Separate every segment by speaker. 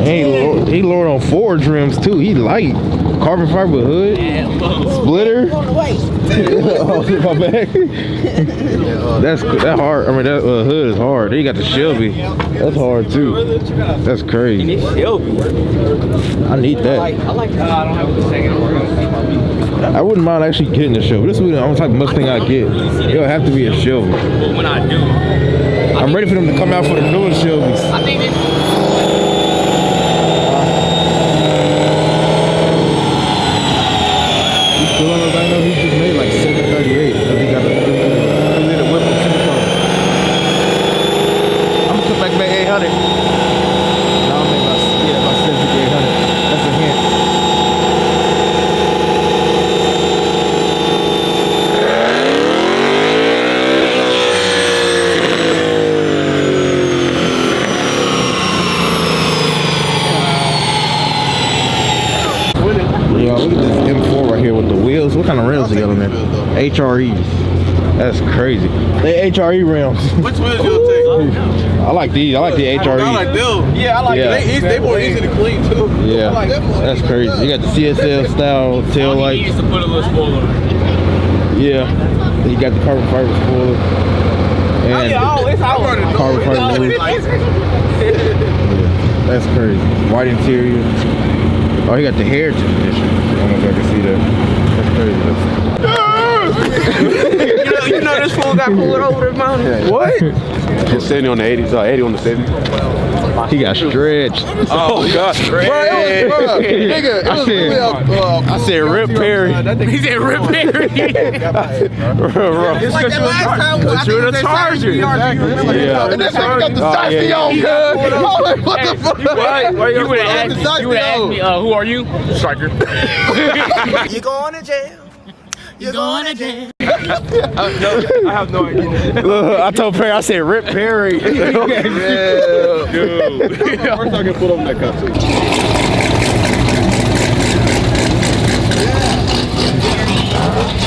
Speaker 1: He lowered on Ford rims too. He light. Carbon fiber hood. Splitter. Oh, my bad. That's hard. I mean, that hood is hard. Then you got the Shelby. That's hard too. That's crazy. I need that.
Speaker 2: I don't have the second.
Speaker 1: I wouldn't mind actually getting a Shelby. This is the only type of Mustang I get. It'll have to be a Shelby.
Speaker 2: When I do,
Speaker 1: I'm ready for them to come out for the newest Shelbys.
Speaker 2: I think it's
Speaker 1: Still on the I know he just made like 738. I think he got a whip from Supercar. I'm gonna put back 800. No, I'm making about 7,800. That's a hint. Yo, look at this M4 right here with the wheels. What kind of rims they got on there? HREs. That's crazy. They HRE rims.
Speaker 3: Which wheels you'll take?
Speaker 1: I like these. I like the HRE.
Speaker 3: I like them. Yeah, I like them. They more easy to clean too.
Speaker 1: Yeah, that's crazy. You got the CSL style tail
Speaker 2: he
Speaker 1: lights.
Speaker 2: needs to put a little spoiler on it.
Speaker 1: Yeah. Then you got the carbon fiber spoiler. And carbon fiber roof. That's crazy. White interior. Oh, he got the heritage edition. I don't know if I can see that. That's crazy.
Speaker 3: You know this fool got pulled over the mountain. What? Just 70 on the 80s, 80 on the 70.
Speaker 1: He got stretched.
Speaker 3: Oh God,
Speaker 1: Nigga, I said Rip Perry.
Speaker 2: He said Rip Perry.
Speaker 3: It's like that last time you're in a Charger.
Speaker 1: Yeah.
Speaker 3: And that's how you got the Sassy on, cuz. What the fuck?
Speaker 2: You would have asked me, who are you? Striker.
Speaker 3: You going to jail?
Speaker 2: You're going to jail.
Speaker 3: I have no idea.
Speaker 1: Look, I told Perry, I said Rip Perry.
Speaker 3: Dude. First I can put on that cup.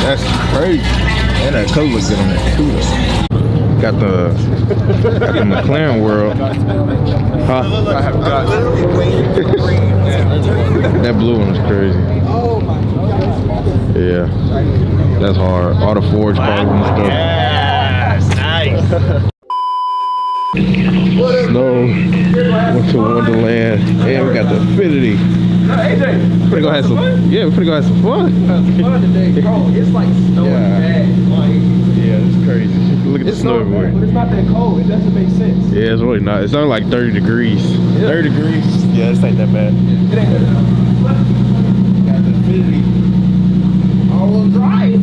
Speaker 1: That's crazy. And that color looks good on that too. Got the McLaren world. Huh? That blue one is crazy. Yeah. That's hard. All the forged cars and stuff.
Speaker 2: Yes, nice.
Speaker 1: Snow. Went to Wonderland. Yeah, we got the Infiniti. We're gonna have some. Yeah, we're gonna go have some fun.
Speaker 4: It's like snowing bad.
Speaker 1: Yeah, it's crazy. Look at the snow everywhere.
Speaker 4: But it's not that cold. It doesn't make sense.
Speaker 1: Yeah, it's really not. It's only like 30 degrees.
Speaker 4: Yeah.
Speaker 1: 30 degrees. Yeah, this ain't that bad.
Speaker 4: It ain't that bad.
Speaker 1: Got the Infiniti.
Speaker 4: All-wheel drive.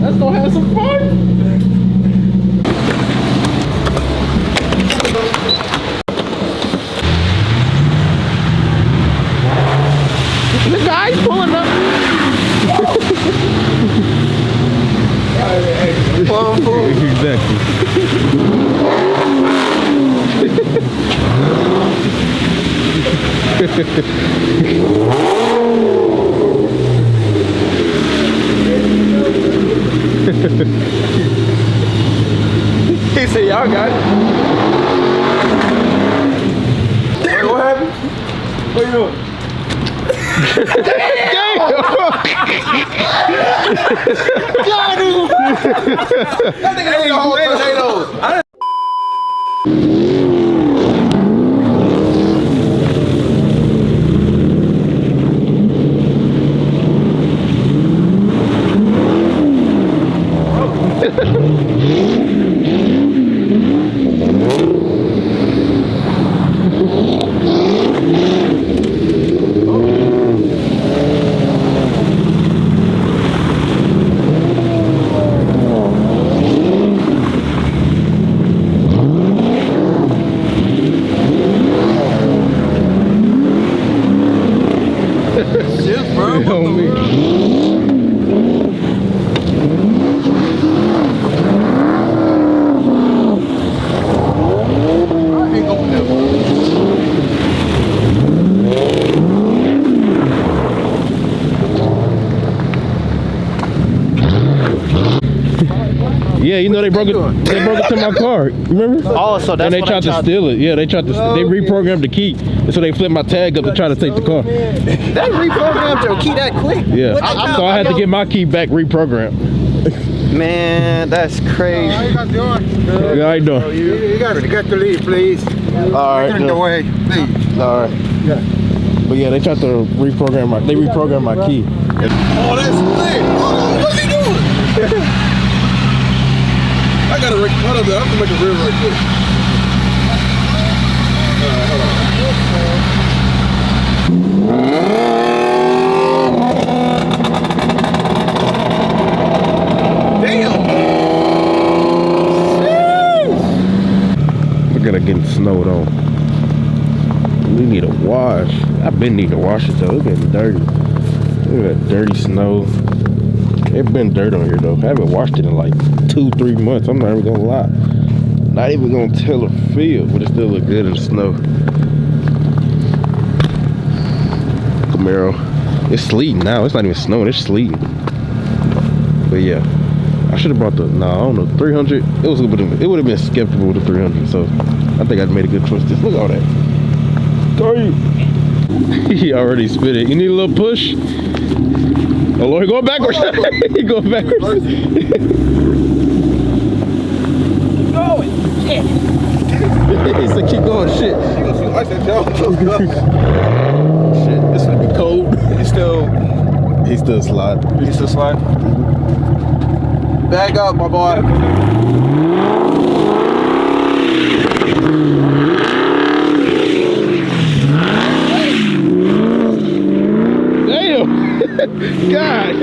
Speaker 4: Let's go have some fun.
Speaker 1: The guy's pulling up. Exactly.
Speaker 3: He said, y'all got it. What happened? What you doing?
Speaker 1: Got him!
Speaker 3: That nigga ate a whole tornado.
Speaker 1: Yeah, you know they broke it to my car. Remember?
Speaker 5: Oh, so that's
Speaker 1: and they
Speaker 5: what
Speaker 1: tried to steal it. Yeah, they tried to. They reprogrammed the key, and so they flipped my tag up to try to take the car.
Speaker 5: They reprogrammed your key that quick?
Speaker 1: Yeah. So I had to get my key back reprogrammed.
Speaker 5: Man, that's crazy.
Speaker 1: Yeah, how you doing?
Speaker 6: You got to leave, please.
Speaker 1: All right.
Speaker 6: Turn away, please.
Speaker 1: All right. Yeah. But yeah, they tried to reprogram my key.
Speaker 4: Oh, that's lit. Oh, what's he doing? I gotta hold up there. I have to make a reel right quick. Hold on. Damn.
Speaker 1: Look at it getting snowed on. We need a wash. I've been needing to wash it though. It's getting dirty. Look at that dirty snow. It's been dirt on here though. I haven't washed it in like 2-3 months. I'm not even gonna lie. Not even gonna tell a feel, but it still look good in the snow. Camaro. It's sleeting now. It's not even snowing. It's sleeting. But yeah, I should have brought the. I don't know. 300. It would have been skeptical with the 300. So I think I made a good choice. Just look at all that. Sorry. He already spit it. You need a little push. Oh Lord, he going backwards. He going backwards.
Speaker 2: Keep going. Shit.
Speaker 1: He said keep going. Shit. Shit. This gonna be cold. He's still sliding.
Speaker 5: You still sliding? Back up, my boy.
Speaker 1: God.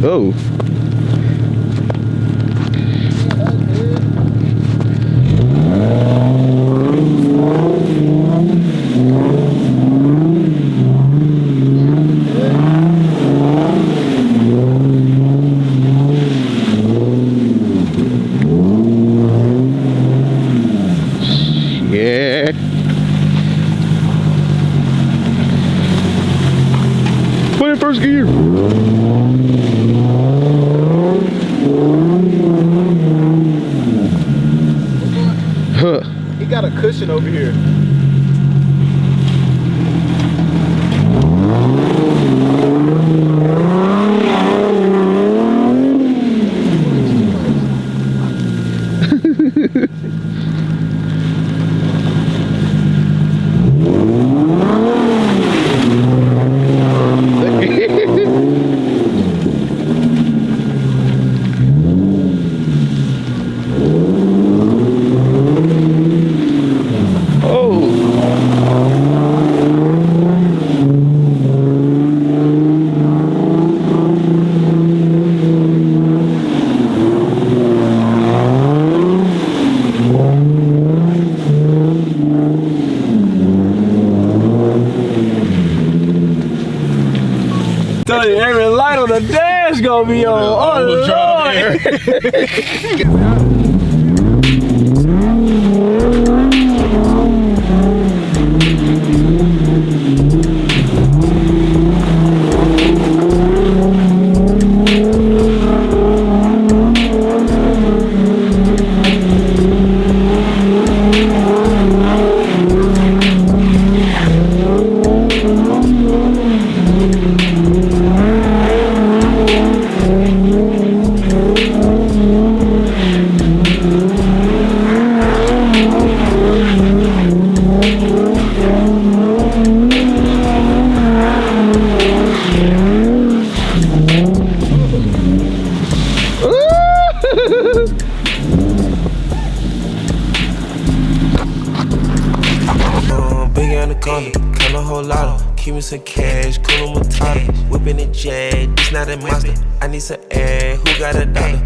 Speaker 1: Oh. Yeah. Put in first gear.
Speaker 5: He got a cushion over here.
Speaker 2: Tell you, every light on the dash gonna be on. Oh Lord!
Speaker 7: condo, count a whole lot of. Keep me some cash, cool matata. Whipping a jet, this not a monster. I need some air, who got a dollar?